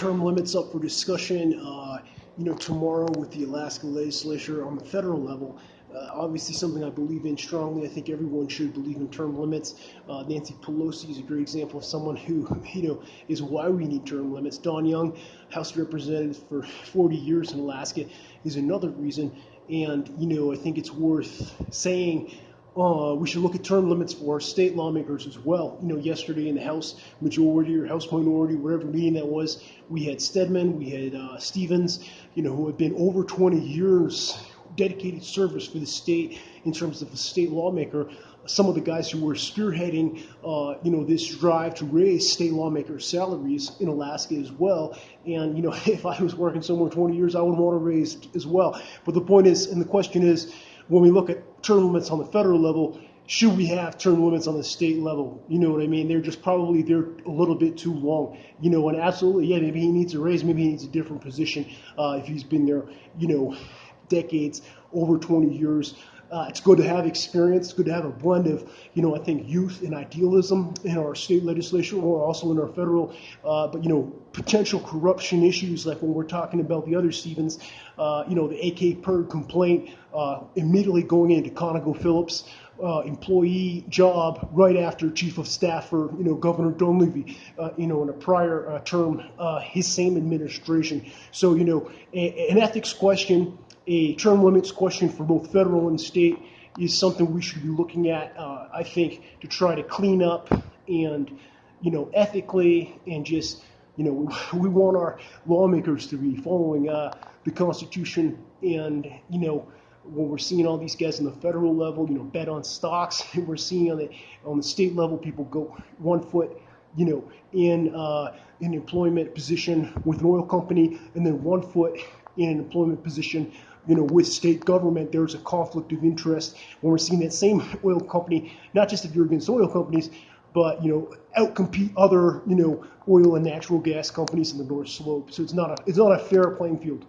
term limits up for discussion, tomorrow with the Alaska legislature on the federal level. Obviously something I believe in strongly. I think everyone should believe in term limits. Nancy Pelosi is a great example of someone who, is why we need term limits. Don Young, House Representative for 40 years in Alaska, is another reason. And, I think it's worth saying we should look at term limits for our state lawmakers as well. Yesterday in the House majority or House minority, whatever meeting that was, we had Stedman, we had Stevens, who had been over 20 years dedicated service for the state in terms of a state lawmaker. Some of the guys who were spearheading, this drive to raise state lawmakers' salaries in Alaska as well. And, if I was working somewhere 20 years, I would want to raise as well. But the point is, and the question is, when we look at term limits on the federal level, should we have term limits on the state level? You know what I mean? They're a little bit too long. And absolutely, yeah, maybe he needs a raise, maybe he needs a different position if he's been there, decades, over 20 years. It's good to have experience. It's good to have a blend of, I think, youth and idealism in our state legislature or also in our federal, but potential corruption issues like when we're talking about the other Stevens, the AK Purd complaint, immediately going into ConocoPhillips employee job right after Chief of Staff for, Governor Dunleavy, in a prior term, his same administration. So, an ethics question, a term limits question for both federal and state is something we should be looking at, I think, to try to clean up and, ethically and just, we want our lawmakers to be following the Constitution and, when we're seeing all these guys on the federal level, bet on stocks, and we're seeing on the state level people go 1 foot, in an employment position with an oil company, and then 1 foot in an employment position, with state government. There's a conflict of interest when we're seeing that same oil company, not just if you're against oil companies, but outcompete other oil and natural gas companies in the North Slope. So it's not a fair playing field.